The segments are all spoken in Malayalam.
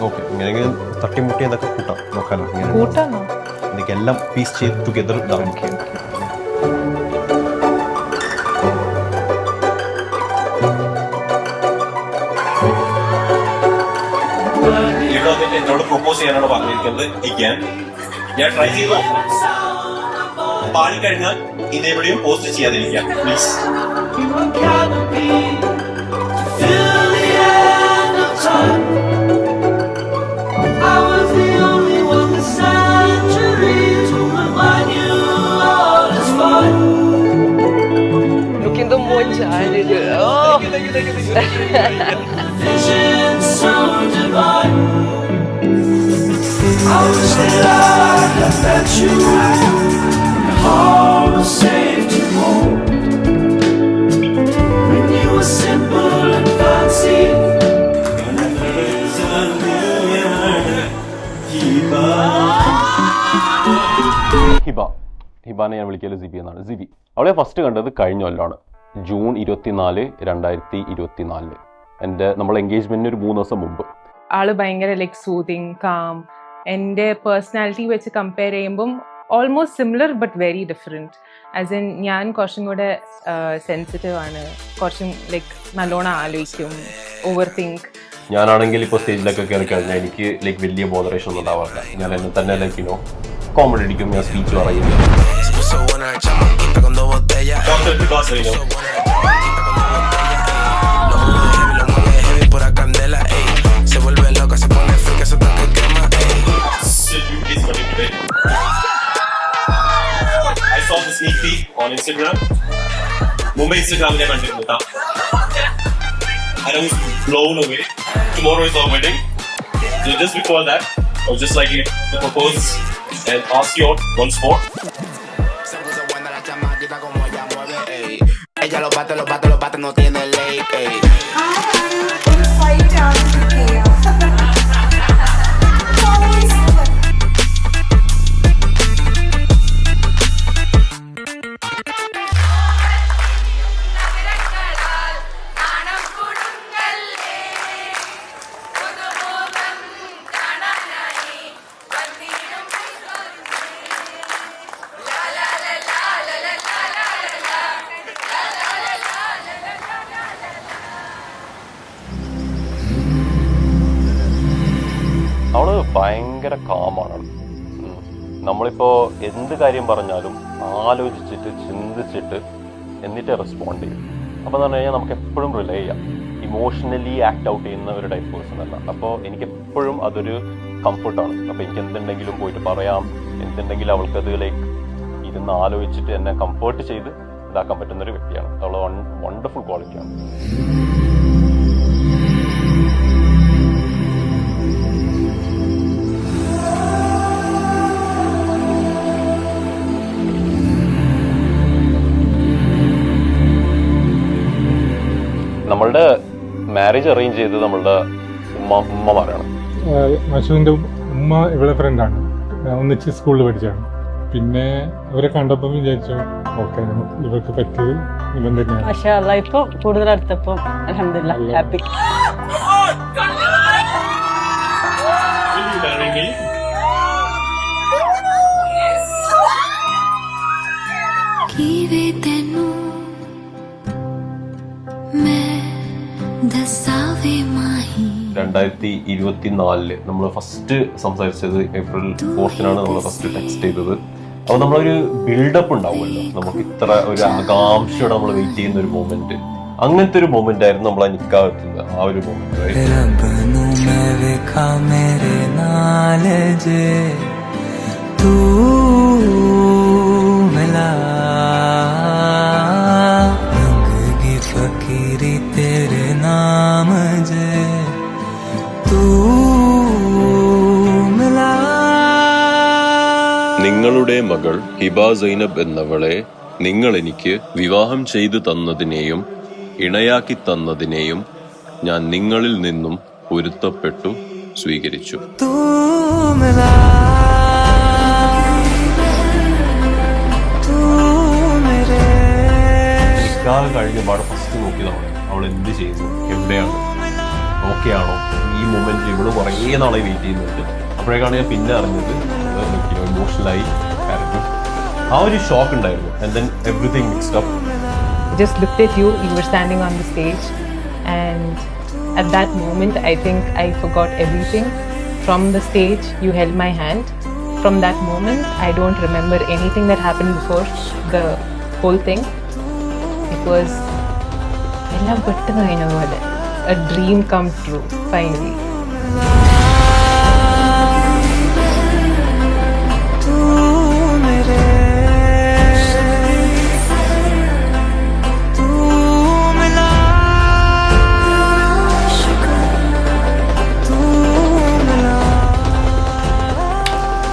ഓക്കെ, ഇങ്ങനെ തട്ടിമുട്ടി എന്നൊക്കെ കൂട്ടാം, നോക്കാനോ? കൂട്ടാണോ? എനിക്കെല്ലാം പീസ് ചെയ്ത് ടുഗദർ ഇതാണ്. എന്നോട് പ്രൊപ്പോസ് ചെയ്യാനാണ് പറഞ്ഞിരിക്കുന്നത്. ഞാൻ ട്രൈ ചെയ്തു, പാടിക്കഴിഞ്ഞാൽ ഇതെവിടെയും പോസ്റ്റ് ചെയ്യാതിരിക്കാം please. Looking the more child. Oh. I was glad I met you. My heart was safe to home. When you were simple and fancy. ഹിബാനെ ഞാൻ വിളിക്കല് സിബി എന്നാണ്. സിബി അവളെ ഫസ്റ്റ് കണ്ടത് കഴിഞ്ഞ കൊല്ലമാണ്, ജൂൺ 24, 2024. നമ്മളെ എൻഗേജ്മെന്റിന് ഒരു 3 ദിവസം മുമ്പ്. ആള് ഭയങ്കര ലൈക്ക് സൂതിങ്, കാം. എൻ്റെ പേഴ്സണാലിറ്റി വെച്ച് കമ്പയർ ചെയ്യുമ്പം almost similar but very different. As in ഞാൻ കുറച്ചും കൂടെ സെൻസിറ്റീവ് ആണ്, കുറച്ചും ലൈക്ക് നല്ലോണം ആലോചിക്കും, ഓവർ തിങ്ക്. ഞാനാണെങ്കിൽ ഇപ്പോൾ സ്റ്റേജിലൊക്കെ കയറി കഴിഞ്ഞാൽ എനിക്ക് ലൈക്ക് വലിയ ബോധറേഷൻ ഒന്നും ഉണ്ടാവാറില്ല. ഞാൻ എന്നെ തന്നെ ലൈക്ക് കോമഡി അടിക്കും, ഞാൻ സ്പീച്ച് പറയും. I saw the sneak peek on Instagram. Mumbai Instagram ne kandirunnu. I was blown away. Tomorrow is our wedding. So just before that, I was just like to propose and ask you out once more. Ella lo bate, no tiene ley. അവള് ഭയങ്കര കാമാണ്. നമ്മളിപ്പോൾ എന്ത് കാര്യം പറഞ്ഞാലും ആലോചിച്ചിട്ട് ചിന്തിച്ചിട്ട് എന്നിട്ട് റെസ്പോണ്ട് ചെയ്യും. അപ്പോൾ എന്ന് പറഞ്ഞു കഴിഞ്ഞാൽ നമുക്ക് എപ്പോഴും റിലേ ചെയ്യാം. ഇമോഷണലി ആക്ട് ഔട്ട് ചെയ്യുന്ന ഒരു ടൈപ്പ് പേഴ്സൺ അല്ല. അപ്പോൾ എനിക്കെപ്പോഴും അതൊരു കംഫർട്ടാണ്. അപ്പോൾ എനിക്ക് എന്തുണ്ടെങ്കിലും പോയിട്ട് പറയാം, എന്തുണ്ടെങ്കിലും അവൾക്കത് ലൈക്ക് ഇരുന്ന് ആലോചിച്ചിട്ട് എന്നെ കംഫർട്ട് ചെയ്ത് ഇതാക്കാൻ പറ്റുന്നൊരു വ്യക്തിയാണ്. അവൾ വണ്ടർഫുൾ ക്വാളിറ്റിയാണ്. നമ്മളുടെ മാരേജ് അറേഞ്ച് ചെയ്തത് നമ്മളുടെ ഉമ്മമാരാണ്. അശുവിൻ്റെ ഉമ്മ ഇവിടെ ഫ്രണ്ടാണ്, ഒന്നിച്ച് സ്കൂളിൽ പഠിച്ചാണ്. പിന്നെ അവരെ കണ്ടപ്പം വിചാരിച്ചു ഓക്കെ ഇവർക്ക് പറ്റിയത് ഇവൻ തന്നെയാണ്. മാഷാ അല്ലാഹ് ഇപ്പൊ കൂടുതൽ അടുത്തപ്പം അൽഹംദുലില്ലാഹ് ഹാപ്പി. രണ്ടായിരത്തി 2024 നമ്മൾ ഫസ്റ്റ് സംസാരിച്ചത് ഏപ്രിൽ 4 നമ്മൾ ഫസ്റ്റ് ടെക്സ്റ്റ് ചെയ്തത്. അപ്പോൾ നമ്മളൊരു ബിൽഡപ്പ് ഉണ്ടാവുമല്ലോ, നമുക്ക് ഇത്ര ഒരു ആകാംക്ഷയോടെ നമ്മൾ വെയിറ്റ് ചെയ്യുന്ന ഒരു മൊമെന്റ്, അങ്ങനത്തെ ഒരു മൊമെന്റ് ആയിരുന്നു നമ്മളെ നിക്കാഹ് എത്തുന്നത്. ആ ഒരു മൊമെന്റ് നിങ്ങളുടെ മകൾ ഹിബ സൈനബ് എന്നവളെ നിങ്ങൾ എനിക്ക് വിവാഹം ചെയ്തു തന്നതിനെയും ഇണയാക്കി തന്നതിനെയും ഞാൻ നിങ്ങളിൽ നിന്നും പൊരുത്തപ്പെട്ടു സ്വീകരിച്ചു. നിക്കാഹ് കഴിഞ്ഞ പാടെ ഫസ്റ്റ് നോക്കിയതാണ് അവൾ എന്ത് ചെയ്യുന്നു, എവിടെയാണ്. ഓക്കെ ആണോ, ഈ മൊമെൻറ്റിൽ ഇവള് കുറേ നാളെ വെയിറ്റ് ചെയ്യുന്നുണ്ട്. അപ്പോഴേക്കാണ് ഞാൻ പിന്നെ അറിഞ്ഞത് ഇമോഷണലായി കരഞ്ഞു. ആ ഒരു ഷോക്ക് ഉണ്ടായിരുന്നു. And then everything mixed up. Just looked at you, you were standing on the stage, and at that moment I think I forgot everything. From the stage you held my hand. From that moment I don't remember anything that happened before the whole thing. It was എല്ലാം പെട്ടെന്ന് കഴിഞ്ഞതുപോലെ a dream come true finally.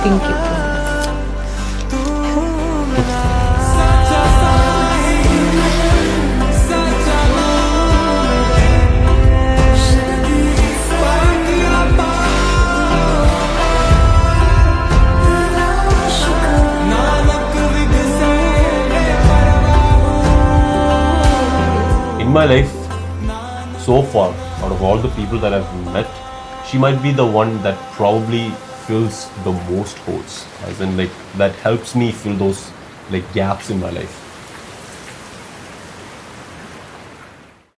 Thank you. In my life, so far, out of all the people that I've met, she might be the one that probably fills the most holes, as in like that helps me fill those like gaps in my life.